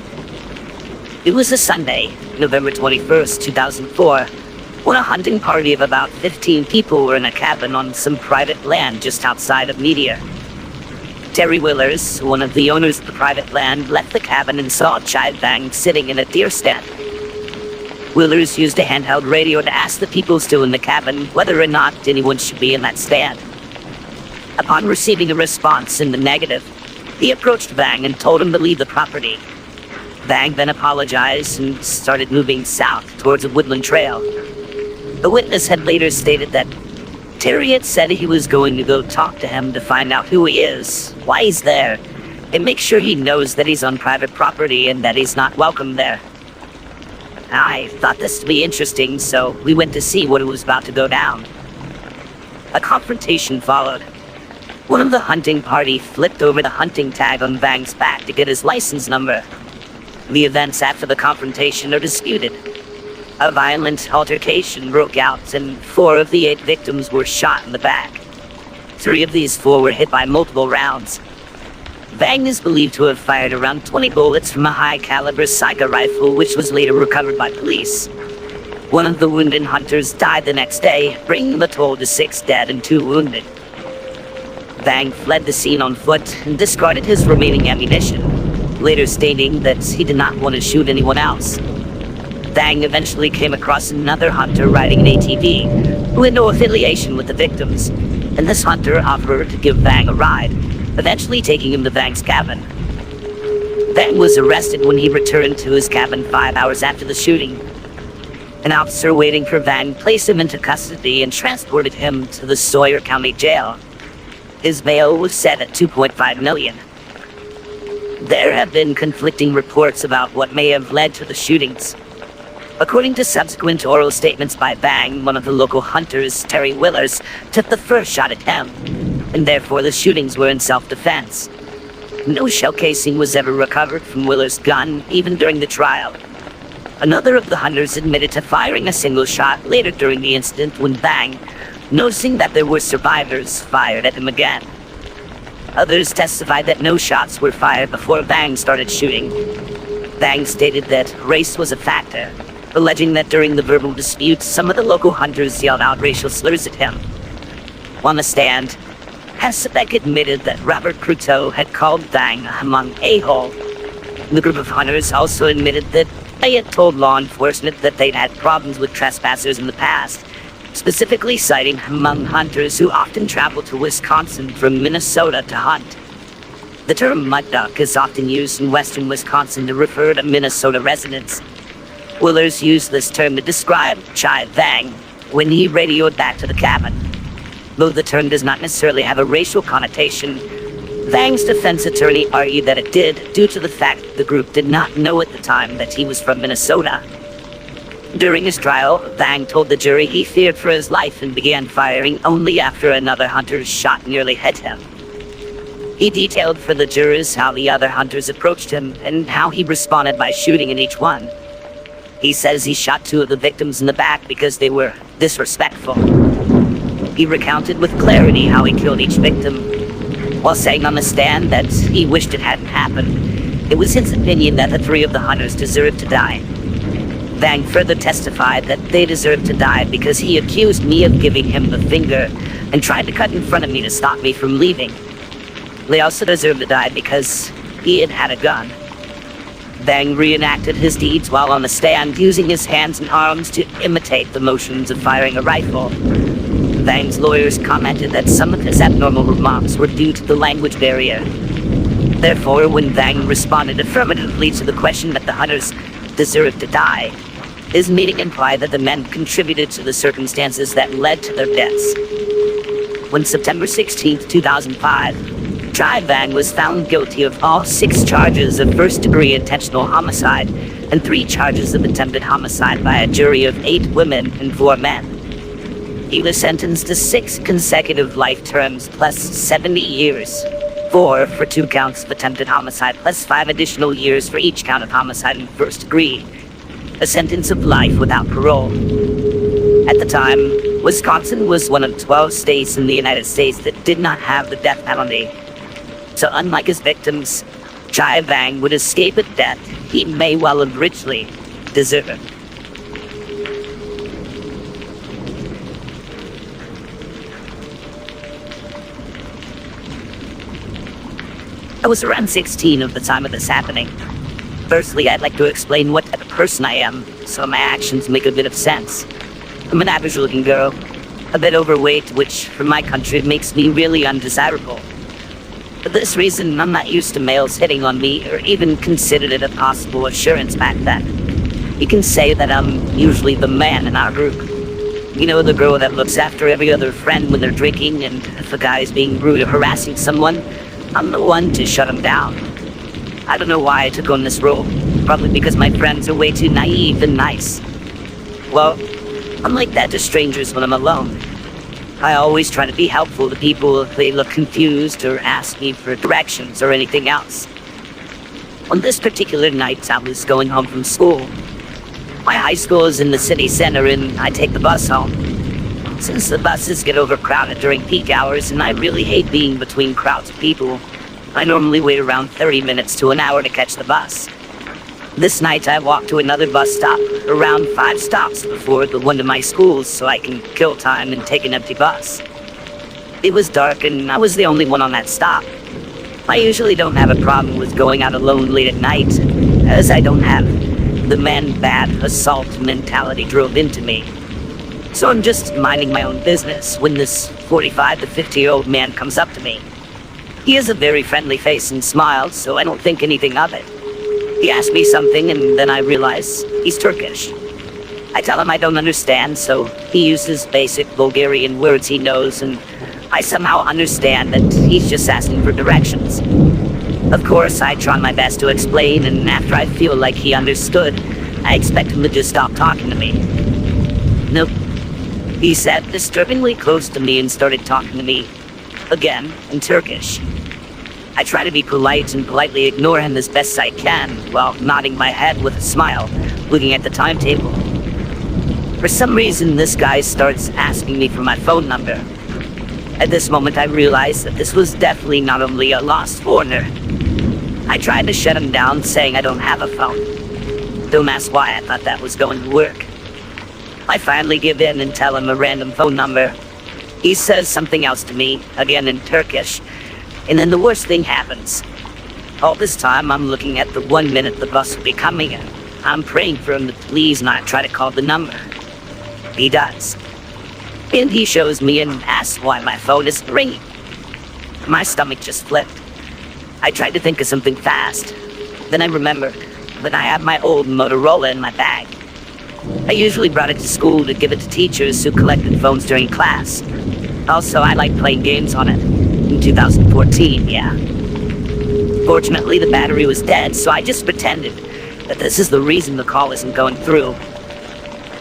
It was a Sunday, November 21st, 2004, when a hunting party of about 15 people were in a cabin on some private land just outside of Meteor. Terry Willers, one of the owners of the private land, left the cabin and saw Chai Bang sitting in a deer stand. Willers used a handheld radio to ask the people still in the cabin whether or not anyone should be in that stand. Upon receiving a response in the negative, he approached Bang and told him to leave the property. Bang then apologized and started moving south towards a woodland trail. The witness had later stated that Terry had said he was going to go talk to him to find out who he is, why he's there, and make sure he knows that he's on private property and that he's not welcome there. I thought this to be interesting, so we went to see what was about to go down. A confrontation followed. One of the hunting party flipped over the hunting tag on Bang's back to get his license number. The events after the confrontation are disputed. A violent altercation broke out, and 4 of the 8 victims were shot in the back. 3 of these 4 were hit by multiple rounds. Vang is believed to have fired around 20 bullets from a high-caliber Saiga rifle, which was later recovered by police. One of the wounded hunters died the next day, bringing the total to 6 dead and 2 wounded. Vang fled the scene on foot and discarded his remaining ammunition, later stating that he did not want to shoot anyone else. Vang eventually came across another hunter riding an ATV, who had no affiliation with the victims, and this hunter offered to give Vang a ride, eventually taking him to Vang's cabin. Vang was arrested when he returned to his cabin 5 hours after the shooting. An officer waiting for Vang placed him into custody and transported him to the Sawyer County Jail. His bail was set at $2.5 million. There have been conflicting reports about what may have led to the shootings. According to subsequent oral statements by Vang, one of the local hunters, Terry Willers, took the first shot at him, and therefore the shootings were in self-defense. No shell casing was ever recovered from Willers' gun, even during the trial. Another of the hunters admitted to firing a single shot later during the incident when Vang, noticing that there were survivors, fired at him again. Others testified that no shots were fired before Vang started shooting. Vang stated that race was a factor, alleging that during the verbal disputes, some of the local hunters yelled out racial slurs at him. On the stand, Hasebek admitted that Robert Cruteau had called Vang a among a-hole. The group of hunters also admitted that they had told law enforcement that they'd had problems with trespassers in the past, specifically citing among hunters who often travel to Wisconsin from Minnesota to hunt. The term mud duck is often used in western Wisconsin to refer to Minnesota residents. Willers used this term to describe Chai Vang when he radioed back to the cabin. Though the term does not necessarily have a racial connotation, Vang's defense attorney argued that it did due to the fact that the group did not know at the time that he was from Minnesota. During his trial, Vang told the jury he feared for his life and began firing only after another hunter's shot nearly hit him. He detailed for the jurors how the other hunters approached him and how he responded by shooting at each one. He says he shot 2 of the victims in the back because they were disrespectful. He recounted with clarity how he killed each victim, while saying on the stand that he wished it hadn't happened. It was his opinion that the 3 of the hunters deserved to die. Vang further testified that they deserved to die because he accused me of giving him the finger and tried to cut in front of me to stop me from leaving. They also deserved to die because he had had a gun. Vang reenacted his deeds while on the stand, using his hands and arms to imitate the motions of firing a rifle. Vang's lawyers commented that some of his abnormal remarks were due to the language barrier. Therefore, when Vang responded affirmatively to the question that the hunters deserved to die, his meaning implied that the men contributed to the circumstances that led to their deaths. When September 16, 2005, Chai Vang was found guilty of all 6 charges of first-degree intentional homicide and 3 charges of attempted homicide by a jury of 8 women and 4 men. He was sentenced to 6 consecutive life terms plus 70 years, 4 for 2 counts of attempted homicide plus 5 additional years for each count of homicide in first degree, a sentence of life without parole. At the time, Wisconsin was one of 12 states in the United States that did not have the death penalty. So unlike his victims, Chai Vang would escape a death he may well have richly deserved. I was around 16 at the time of this happening. Firstly, I'd like to explain what type of person I am, so my actions make a bit of sense. I'm an average-looking girl, a bit overweight, which, for my country, makes me really undesirable. For this reason, I'm not used to males hitting on me, or even considered it a possible assurance back then. You can say that I'm usually the man in our group. You know, the girl that looks after every other friend when they're drinking, and if a guy's being rude or harassing someone, I'm the one to shut him down. I don't know why I took on this role. Probably because my friends are way too naive and nice. Well, I'm like that to strangers when I'm alone. I always try to be helpful to people if they look confused or ask me for directions or anything else. On this particular night, I was going home from school. My high school is in the city center and I take the bus home. Since the buses get overcrowded during peak hours and I really hate being between crowds of people, I normally wait around 30 minutes to an hour to catch the bus. This night I walked to another bus stop, around 5 stops before the one to my schools, so I can kill time and take an empty bus. It was dark and I was the only one on that stop. I usually don't have a problem with going out alone late at night, as I don't have the man-bad assault mentality drilled into me. So I'm just minding my own business when this 45 to 50-year-old man comes up to me. He has a very friendly face and smiles, so I don't think anything of it. He asked me something and then I realize he's Turkish. I tell him I don't understand, so he uses basic Bulgarian words he knows, and I somehow understand that he's just asking for directions. Of course, I try my best to explain, and after I feel like he understood, I expect him to just stop talking to me. Nope. He sat disturbingly close to me and started talking to me, again, in Turkish. I try to be polite and politely ignore him as best I can, while nodding my head with a smile, looking at the timetable. For some reason, this guy starts asking me for my phone number. At this moment, I realized that this was definitely not only a lost foreigner. I tried to shut him down, saying I don't have a phone. Don't ask why I thought that was going to work. I finally give in and tell him a random phone number. He says something else to me, again in Turkish, and then the worst thing happens. All this time, I'm looking at the 1 minute the bus will be coming, and I'm praying for him to please not try to call the number. He does. And he shows me and asks why my phone isn't ringing. My stomach just flipped. I tried to think of something fast. Then I remembered that I had my old Motorola in my bag. I usually brought it to school to give it to teachers who collected phones during class. Also, I liked playing games on it. In 2014, yeah. Fortunately, the battery was dead, so I just pretended that this is the reason the call isn't going through.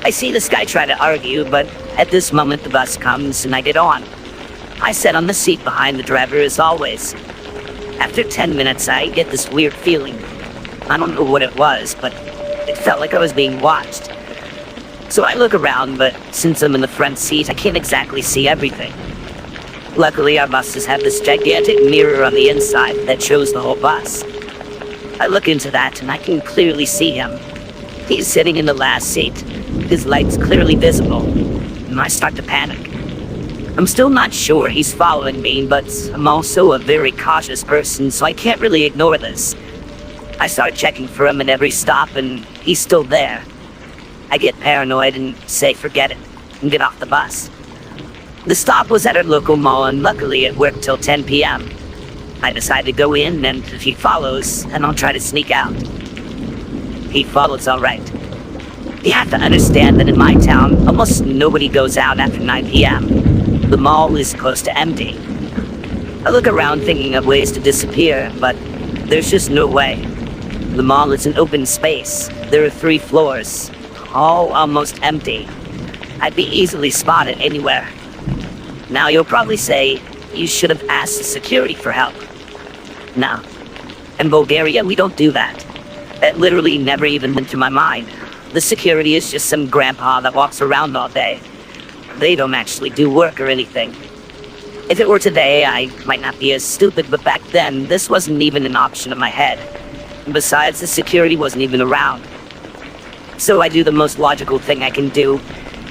I see this guy try to argue, but at this moment the bus comes and I get on. I sat on the seat behind the driver as always. After 10 minutes, I get this weird feeling. I don't know what it was, but it felt like I was being watched. So I look around, but since I'm in the front seat, I can't exactly see everything. Luckily, our buses have this gigantic mirror on the inside that shows the whole bus. I look into that and I can clearly see him. He's sitting in the last seat. His light's clearly visible, and I start to panic. I'm still not sure he's following me, but I'm also a very cautious person, so I can't really ignore this. I start checking for him at every stop, and he's still there. I get paranoid and say forget it, and get off the bus. The stop was at our local mall, and luckily it worked till 10 p.m. I decide to go in, and if he follows, then I'll try to sneak out. He follows all right. You have to understand that in my town, almost nobody goes out after 9 p.m. The mall is close to empty. I look around thinking of ways to disappear, but there's just no way. The mall is an open space. There are 3 floors, all almost empty. I'd be easily spotted anywhere. Now you'll probably say, you should have asked the security for help. No. In Bulgaria, we don't do that. That literally never even went through my mind. The security is just some grandpa that walks around all day. They don't actually do work or anything. If it were today, I might not be as stupid, but back then, this wasn't even an option in my head. And besides, the security wasn't even around. So I do the most logical thing I can do,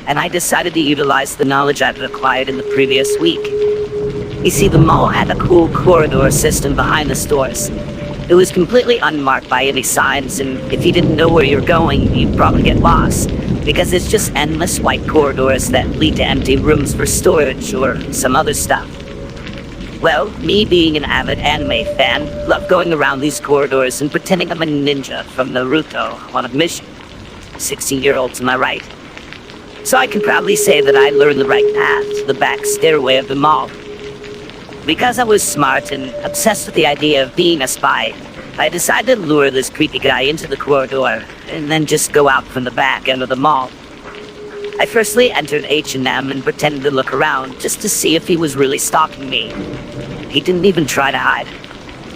and I decided to utilize the knowledge I've acquired in the previous week. You see, the mall had a cool corridor system behind the stores. It was completely unmarked by any signs, and if you didn't know where you're going, you'd probably get lost, because it's just endless white corridors that lead to empty rooms for storage or some other stuff. Well, me being an avid anime fan, love going around these corridors and pretending I'm a ninja from Naruto on a mission. 16-year-olds, am I right? So I can proudly say that I learned the right path to the back stairway of the mall. Because I was smart and obsessed with the idea of being a spy, I decided to lure this creepy guy into the corridor, and then just go out from the back end of the mall. I firstly entered H&M and pretended to look around, just to see if he was really stalking me. He didn't even try to hide.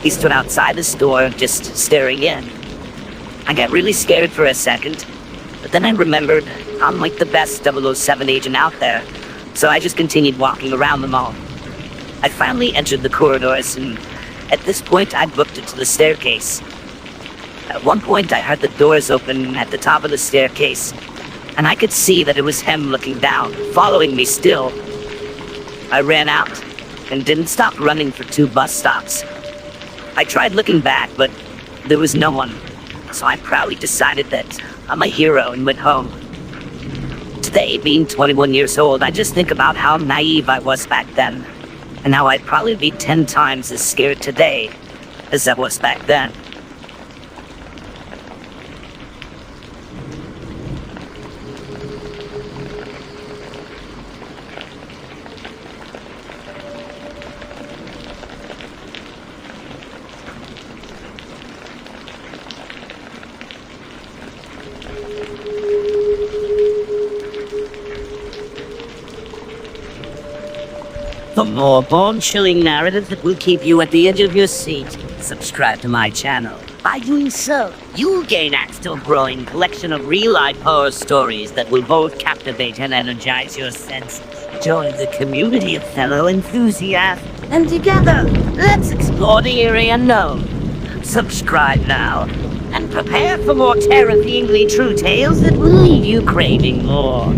He stood outside the store, just staring in. I got really scared for a second, but then I remembered I'm like the best 007 agent out there, so I just continued walking around the mall. I finally entered the corridors, and At this point, I'd booked it to the staircase. At one point, I heard the doors open at the top of the staircase, and I could see that it was him looking down, following me still. I ran out and didn't stop running for 2 bus stops. I tried looking back, but there was no one, so I proudly decided that I'm a hero and went home. Today, being 21 years old, I just think about how naive I was back then, and how I'd probably be 10 times as scared today as I was back then. For more bone-chilling narratives that will keep you at the edge of your seat, subscribe to my channel. By doing so, you'll gain access to a growing collection of real-life horror stories that will both captivate and energize your senses. Join the community of fellow enthusiasts, and together, let's explore the eerie unknown. Subscribe now, and prepare for more terrifyingly true tales that will leave you craving more.